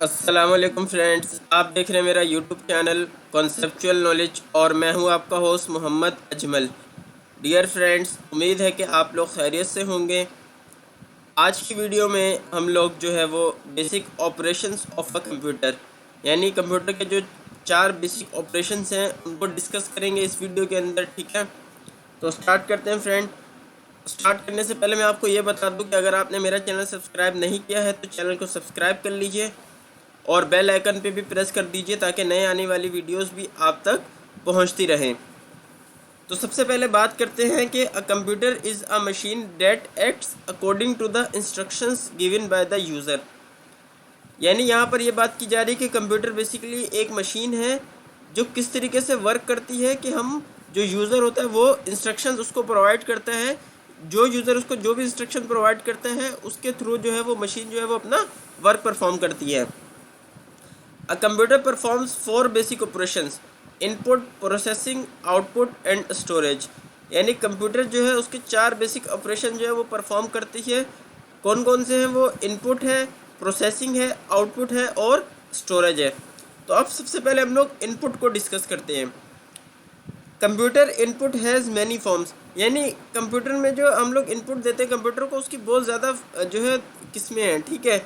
अस्सलामुअलैकुम फ्रेंड्स, आप देख रहे हैं मेरा यूट्यूब चैनल कॉन्सेप्चुअल नॉलेज और मैं हूं आपका host Mohammed Ajmal. Dear friends, उम्मीद है कि आप लोग खैरियत से होंगे। आज की वीडियो में हम लोग जो है वो basic operations of a computer यानी कंप्यूटर के जो 4 बेसिक ऑपरेशंस हैं उनको डिस्कस करेंगे इस वीडियो के अंदर। ठीक है, तो स्टार्ट करते हैं फ्रेंड। स्टार्ट करने से पहले मैं आपको ये बता दूं कि अगर आपने मेरा चैनल सब्सक्राइब नहीं किया है तो चैनल को सब्सक्राइब कर लीजिए और बेल आइकन पे भी प्रेस कर दीजिए ताकि नए आने वाली वीडियोस भी आप तक पहुंचती रहें। तो सबसे पहले बात करते हैं कि a computer is a machine that acts according to the instructions given by the user. यानी यहाँ पर ये बात की जा रही है कि कंप्यूटर बेसिकली एक मशीन है जो किस तरीके से वर्क करती है कि हम जो यूज़र होता है वो इंस्ट्रक्शंस उसको प्रोवाइड करता है। जो यूज़र उसको जो भी इंस्ट्रक्शन प्रोवाइड करते हैं उसके थ्रू जो है वो मशीन जो है वो अपना वर्क परफॉर्म करती है। A computer performs four basic operations: input, processing, output and storage. यानी कंप्यूटर जो है उसके 4 बेसिक ऑपरेशन जो है वो परफॉर्म करती है। कौन कौन से हैं वो? इनपुट है, प्रोसेसिंग है, आउटपुट है और स्टोरेज है। तो अब सबसे पहले हम लोग इनपुट को डिस्कस करते हैं। Computer input has many forms. यानी कंप्यूटर में जो हम लोग इनपुट देते हैं कंप्यूटर को उसकी बहुत ज़्यादा जो है किस्में हैं। ठीक है,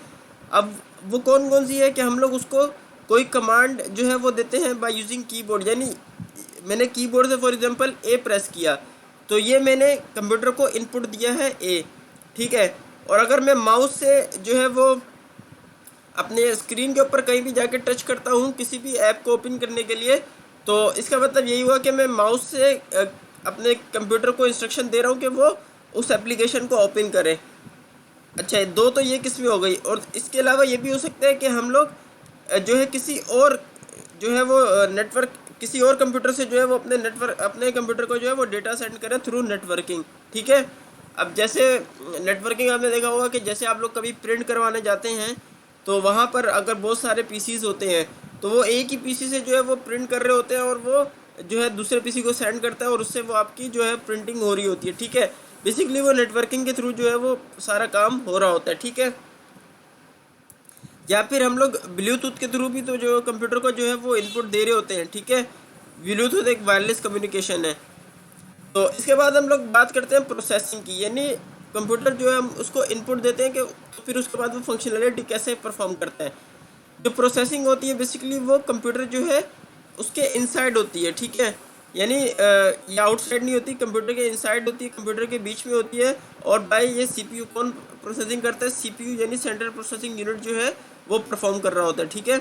अब वो कौन कौन सी है कि हम लोग उसको कोई कमांड जो है वो देते हैं बाय यूजिंग कीबोर्ड। यानी मैंने कीबोर्ड से फॉर एग्जांपल ए प्रेस किया तो ये मैंने कंप्यूटर को इनपुट दिया है ए। ठीक है, और अगर मैं माउस से जो है वो अपने स्क्रीन के ऊपर कहीं भी जाके टच करता हूँ किसी भी ऐप को ओपन करने के लिए, तो इसका मतलब यही हुआ कि मैं माउस से अपने कंप्यूटर को इंस्ट्रक्शन दे रहा हूँ कि वो उस एप्लीकेशन को ओपन करे। अच्छा, दो तो ये किस्में हो गई, और इसके अलावा ये भी हो सकता है कि हम लोग जो है किसी और जो है वो नेटवर्क किसी और कंप्यूटर से जो है वो अपने कंप्यूटर को जो है वो डेटा सेंड करें थ्रू नेटवर्किंग। ठीक है, अब जैसे नेटवर्किंग आपने देखा होगा कि जैसे आप लोग कभी प्रिंट करवाने जाते हैं तो वहाँ पर अगर बहुत सारे पीसीज होते हैं तो वो एक ही पीसी से जो है वो प्रिंट कर रहे होते हैं और वो जो है दूसरे पीसी को सेंड करता है और उससे वो आपकी जो है प्रिंटिंग हो रही होती है। ठीक है, बेसिकली वो नेटवर्किंग के थ्रू जो है वो सारा काम हो रहा होता है। ठीक है, या फिर हम लोग ब्लूटूथ के थ्रू भी तो जो कंप्यूटर को जो है वो इनपुट दे रहे होते हैं। ठीक है, ब्लूटूथ एक वायरलेस कम्युनिकेशन है। तो इसके बाद हम लोग बात करते हैं प्रोसेसिंग की। यानी कंप्यूटर जो है हम उसको इनपुट देते हैं कि फिर उसके बाद वो फंक्शनैलिटी कैसे परफॉर्म करता है। जो प्रोसेसिंग होती है बेसिकली वो कंप्यूटर जो है उसके इनसाइड होती है। ठीक है, यानी ये आउटसाइड नहीं होती, कंप्यूटर के इनसाइड होती है, कंप्यूटर के बीच में होती है। और बाय ये सीपीयू कौन प्रोसेसिंग करता है? सीपीयू यानी सेंट्रल प्रोसेसिंग यूनिट जो है वो परफॉर्म कर रहा होता है। ठीक है,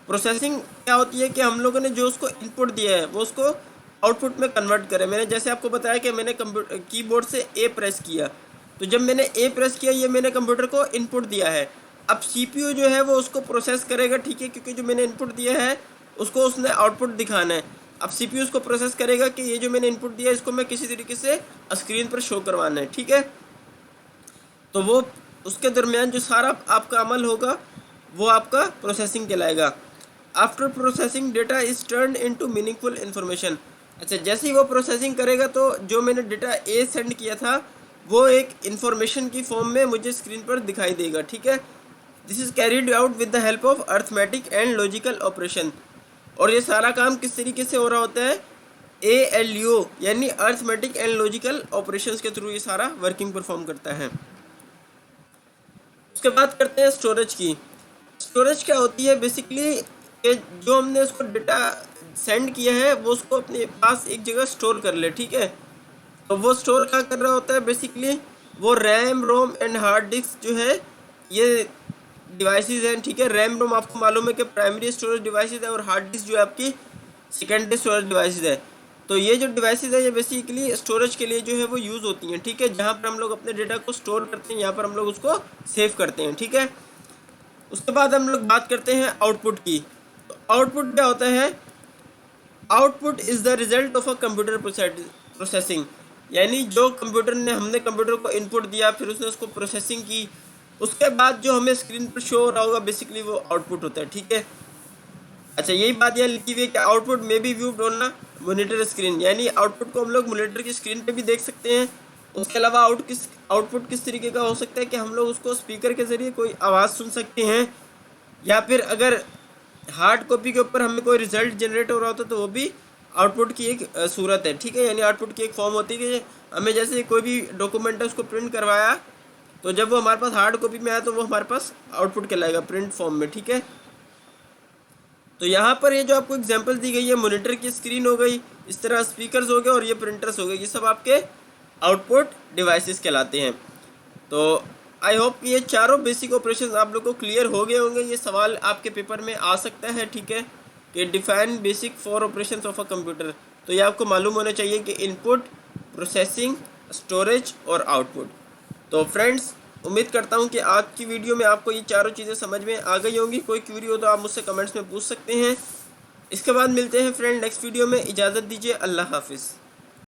प्रोसेसिंग क्या होती है कि हम लोगों ने जो उसको इनपुट दिया है वो उसको आउटपुट में कन्वर्ट करें। मैंने जैसे आपको बताया कि मैंने कंप्यूटर कीबोर्ड से ए प्रेस किया, तो जब मैंने ए प्रेस किया ये मैंने कंप्यूटर को इनपुट दिया है। अब सीपीयू जो है वो उसको प्रोसेस करेगा। ठीक है, क्योंकि जो मैंने इनपुट दिया है उसको उसने आउटपुट दिखाना है। अब सीपीयू उसको प्रोसेस करेगा कि ये जो मैंने इनपुट दिया है इसको मैं किसी तरीके से स्क्रीन पर शो करवाना है। ठीक है, तो वो उसके दरमियान जो सारा आपका अमल होगा वो आपका प्रोसेसिंग कहलाएगा। After processing data is turn into meaningful information. अच्छा, जैसे ही वो प्रोसेसिंग करेगा तो जो मैंने डेटा ए सेंड किया था वो एक इन्फॉर्मेशन की फॉर्म में मुझे स्क्रीन पर दिखाई देगा। ठीक है, this is carried out with the help of arithmetic and logical operation. और ये सारा काम किस तरीके से हो रहा होता है? ALU यानी अर्थमेटिक एंड लॉजिकल ऑपरेशंस के थ्रू ये सारा वर्किंग परफॉर्म करता है। उसके बाद करते हैं स्टोरेज की। स्टोरेज क्या होती है बेसिकली कि जो हमने उसको डेटा सेंड किया है वो उसको अपने पास एक जगह स्टोर कर ले। ठीक है, तो वो स्टोर क्या कर रहा होता है बेसिकली? वो RAM Rome and hard disk जो है ये डिवाइसेस हैं। ठीक है, रैम रोम आपको मालूम है कि प्राइमरी स्टोरेज डिवाइसेस है और हार्ड डिस्क जो है आपकी सेकेंडरी स्टोरेज डिवाइसेस है। तो ये जो डिवाइसेस है ये बेसिकली स्टोरेज के लिए जो है वो यूज़ होती हैं। ठीक है, जहाँ पर हम लोग अपने डेटा को स्टोर करते हैं यहाँ पर हम लोग उसको सेव करते हैं। ठीक है, उसके बाद हम लोग बात करते हैं आउटपुट की। तो आउटपुट क्या होता है? Output is the result of a computer processing. यानी जो कंप्यूटर ने हमने कंप्यूटर को इनपुट दिया फिर उसने उसको प्रोसेसिंग की, उसके बाद जो हमें स्क्रीन पर शो हो रहा होगा बेसिकली वो आउटपुट होता है। ठीक है, अच्छा यही बात यहाँ लिखी हुई है कि आउटपुट में भी व्यूड ऑन ना मॉनिटर स्क्रीन। यानी आउटपुट को हम लोग मॉनिटर की स्क्रीन पे भी देख सकते हैं। उसके अलावा आउटपुट किस तरीके का हो सकता है कि हम लोग उसको स्पीकर के ज़रिए कोई आवाज़ सुन सकते हैं। या फिर अगर हार्ड कॉपी के ऊपर हमें कोई रिजल्ट जनरेट हो रहा होता तो वो भी आउटपुट की एक सूरत है, ठीक है। यानी आउटपुट की एक फॉर्म होती है कि हमें जैसे कोई भी डॉक्यूमेंट है उसको प्रिंट करवाया, तो जब वो हमारे पास हार्ड कॉपी में आया तो वो हमारे पास आउटपुट कहलाएगा प्रिंट फॉर्म में, ठीक है। तो यहाँ पर ये जो आपको एग्जांपल दी गई है, मॉनिटर की स्क्रीन हो गई, इस तरह स्पीकर्स हो गए और ये प्रिंटर्स हो गए, ये सब आपके आउटपुट डिवाइसेस कहलाते हैं। तो आई होप कि ये चारों बेसिक ऑपरेशंस आप लोग को क्लियर हो गए होंगे। ये सवाल आपके पेपर में आ सकता है, ठीक है, कि define basic for operations of a computer. तो ये आपको मालूम होना चाहिए कि इनपुट, प्रोसेसिंग, स्टोरेज और आउटपुट। तो फ्रेंड्स, उम्मीद करता हूँ कि आज की वीडियो में आपको ये चारों चीज़ें समझ में आ गई होंगी। कोई क्वेरी हो तो आप मुझसे कमेंट्स में पूछ सकते हैं। इसके बाद मिलते हैं फ्रेंड नेक्स्ट वीडियो में। इजाज़त दीजिए, अल्लाह हाफिज़।